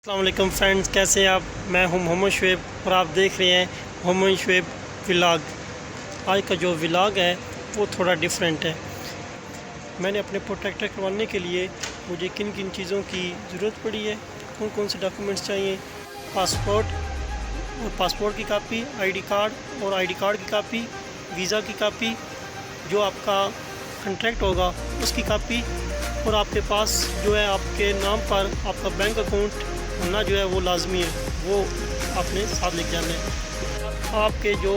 अस्सलाम वालेकुम फ्रेंड्स, कैसे हैं आप। मैं हूं मोहम्मद शुएब और आप देख रहे हैं मोहम्मद शुएब व्लॉग। आज का जो व्लॉग है वो थोड़ा डिफरेंट है। मैंने अपने प्रोटेक्टर करवाने के लिए मुझे किन किन चीज़ों की ज़रूरत पड़ी है, कौन कौन से डॉक्यूमेंट्स चाहिए। पासपोर्ट और पासपोर्ट की कापी, आईडी कार्ड और आईडी कार्ड की कापी, वीज़ा की कापी, जो आपका कंट्रैक्ट होगा उसकी कापी, और आपके पास जो है आपके नाम पर आपका बैंक अकाउंट होना जो है वो लाजमी है, वो आपने साथ लेके जाना है। आपके जो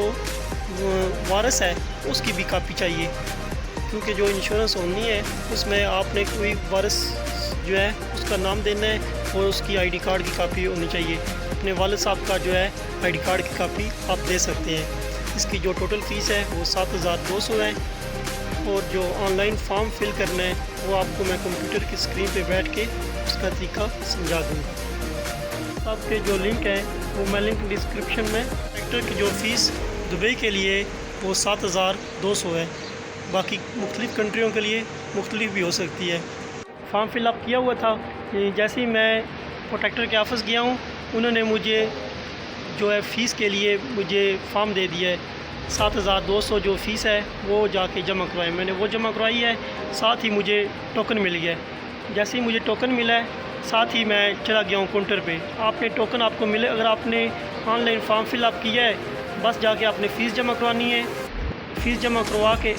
वारिस है उसकी भी कापी चाहिए, क्योंकि जो इंश्योरेंस होनी है उसमें आपने कोई वारिस जो है उसका नाम देना है और उसकी आईडी कार्ड की कापी होनी चाहिए। अपने वालिद साहब का जो है आईडी कार्ड की कापी आप दे सकते हैं। इसकी जो टोटल फ़ीस है वो 7200 है, और जो ऑनलाइन फॉर्म फिल करना है वो आपको मैं कंप्यूटर की स्क्रीन पे बैठ के उसका तरीका समझा दूँगा। आपके जो लिंक है वो मैं लिंक डिस्क्रिप्शन में। एक्टर की जो फ़ीस दुबई के लिए वो 7200 है, बाकी मुख्तलिफ़ कंट्रियों के लिए मुख्तलिफ भी हो सकती है। फॉर्म फिल अप किया हुआ था। जैसे ही मैं प्रोटेक्टर के ऑफिस गया हूँ, उन्होंने मुझे जो है फ़ीस के लिए मुझे फॉर्म दे दिया है। 7200 जो फ़ीस है वो जाके जमा करवाई। मैंने वो जमा करवाई है, साथ ही मुझे टोकन मिल गया है। जैसे ही मुझे टोकन मिला है, साथ ही मैं चला गया हूँ काउंटर पे। आपने टोकन आपको मिले, अगर आपने ऑनलाइन फॉर्म फिल अप किया है, बस जाके आपने फ़ीस जमा करवानी है। फ़ीस जमा करवा के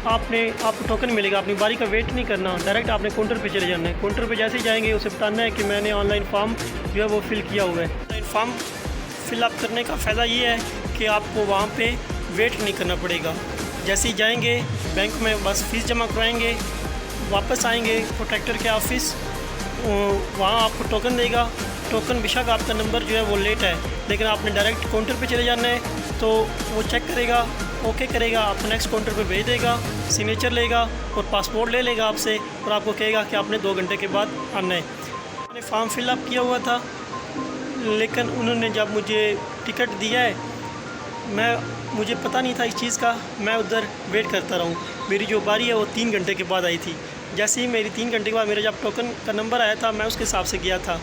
आपको टोकन मिलेगा। अपनी बारी का वेट नहीं करना, डायरेक्ट आपने काउंटर पे चले जाना है। काउंटर पे जैसे ही जाएंगे उसे बताना है कि मैंने ऑनलाइन फॉर्म जो है वो फ़िल किया हुआ है। ऑनलाइन फॉर्म फिल अप करने का फ़ायदा ये है कि आपको वहाँ पे वेट नहीं करना पड़ेगा। जैसे ही जाएंगे बैंक में, बस फ़ीस जमा करवाएंगे, वापस आएंगे प्रोटेक्टर के ऑफिस, वहाँ आपको टोकन देगा। टोकन बेशक आपका नंबर जो है वो लेट है, लेकिन आपने डायरेक्ट काउंटर पे चले जाना है, तो वो चेक करेगा, ओके करेगा, आपको नेक्स्ट काउंटर पे भेज देगा, सिग्नेचर लेगा और पासपोर्ट ले लेगा आपसे, और आपको कहेगा कि आपने 2 घंटे के बाद आना है। मैंने फॉर्म फिल अप किया हुआ था, लेकिन उन्होंने जब मुझे टिकट दिया है, मुझे पता नहीं था इस चीज़ का। मैं उधर वेट करता रहा हूँ। मेरी जो बारी है वो 3 घंटे के बाद आई थी। जैसे ही मेरी 3 घंटे के बाद मेरा जब टोकन का नंबर आया था, मैं उसके हिसाब से गया था।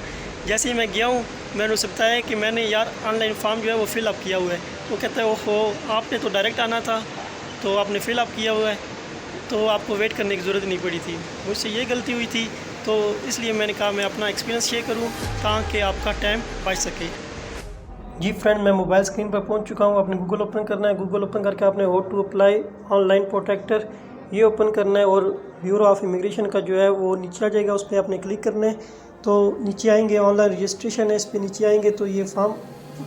जैसे ही मैं गया हूँ, मैंने उसे बताया कि मैंने यार ऑनलाइन फॉर्म जो है वो फिल अप किया हुआ है। वो कहता है ओहो, आपने तो डायरेक्ट आना था, तो आपने फिल अप किया हुआ है, तो आपको वेट करने की ज़रूरत नहीं पड़ी थी। मुझसे ये गलती हुई थी, तो इसलिए मैंने कहा मैं अपना एक्सपीरियंस शेयर करूँ ताकि आपका टाइम बच सके। जी फ्रेंड, मैं मोबाइल स्क्रीन पर पहुंच चुका हूं। आपने गूगल ओपन करना है। गूगल ओपन करके आपने how to apply online protector ये ओपन करना है, और ब्यूरो ऑफ इमिग्रेशन का जो है वो नीचे आ जाएगा, उस पर आपने क्लिक करना है। तो नीचे आएंगे, ऑनलाइन रजिस्ट्रेशन है, इस पर नीचे आएंगे तो ये फॉर्म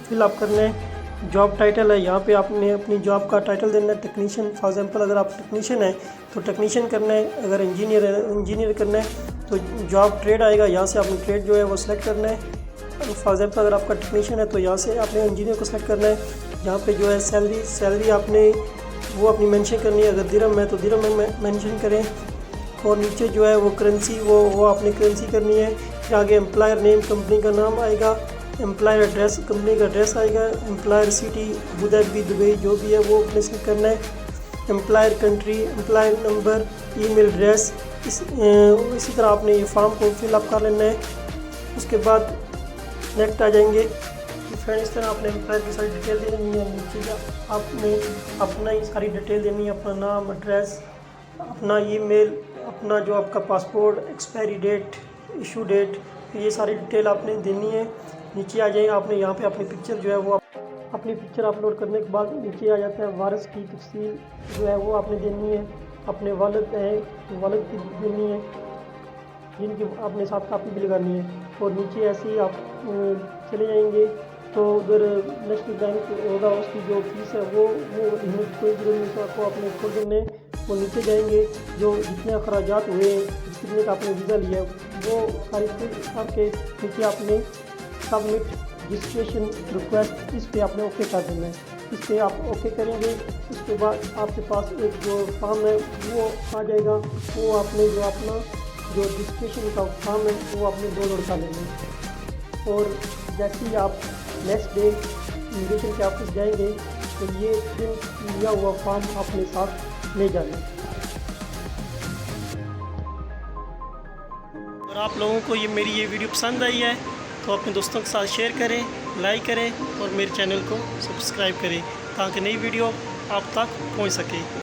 फिल अप करना है। जॉब टाइटल है, यहाँ पे आपने अपनी जॉब का टाइटल देना है। टेक्नीशियन फॉर एग्जांपल, अगर आप टेक्नीशियन है तो टेक्नीशियन करना है, अगर इंजीनियर है इंजीनियर करना है, तो जॉब ट्रेड आएगा, यहाँ से आपने ट्रेड जो है वो सिलेक्ट करना है। फॉर एग्जाम्पल अगर आपका टेक्नीशियन है तो यहाँ से आपने इंजीनियर को सेलेक्ट करना है। यहाँ पे जो है सैलरी आपने वो अपनी मेंशन करनी है। अगर दिरहम है तो दिरहम में मेंशन करें, और नीचे जो है वो करेंसी वो आपने करेंसी करनी है। फिर आगे एम्प्लॉयर नेम, कंपनी का नाम आएगा, एम्प्लॉयर एड्रेस, कंपनी का एड्रेस आएगा, employer city Abu Dhabi Dubai जो भी है वो अपने सेलेक्ट करना है। Employer country, employer number, email address, इसी तरह आपने ये फॉर्म को फिलअप कर लेना है। उसके बाद नेक्स्ट आ जाएंगे। फ्रेंड, इस तरह आपने एम्प्लॉयर की सारी डिटेल देनी है। नीचे आपने अपना ही सारी डिटेल देनी है, अपना नाम, एड्रेस, अपना ईमेल, अपना जो आपका passport, expiry date, issue date, ये सारी डिटेल आपने देनी है। नीचे आ जाएंगे, आपने यहाँ पे अपनी पिक्चर जो है वो अपनी पिक्चर अपलोड करने के बाद नीचे आ जाता है वारिस की तफसील जो है वो आपने देनी है। अपने वालिद हैं, वालिद की देनी है, जिनकी आपने साथ कापी भी लगानी है। और नीचे ऐसे ही आप चले जाएंगे तो उधर नेशनल बैंक होगा, उसकी जो फीस है वो कोई जरूरी नहीं, तो आपको अपने खुद देने। वो नीचे जाएंगे, जो जितने अखराजात हुए, जितने का आपने वीज़ा लिया है वो सारी फिर आपके नीचे आपने सबमिट रजिस्ट्रेशन रिक्वेस्ट, इस पर आपने ओके कर देना है। इस पर आप ओके करेंगे, उसके बाद आपके पास एक जो फॉर्म है वो आ जाएगा। वो आपने जो अपना जो रजिस्ट्रेशन का फॉर्म है वो आपने डाउनलोड कर लेना है। और जैसे ही आप नेक्स्ट डे इमिग्रेशन के ऑफिस जाएंगे तो ये प्रिंट लिया हुआ फॉर्म अपने साथ ले जाना है। और आप लोगों को मेरी ये वीडियो पसंद आई है तो अपने दोस्तों के साथ शेयर करें, लाइक करें और मेरे चैनल को सब्सक्राइब करें ताकि नई वीडियो आप तक पहुंच सके।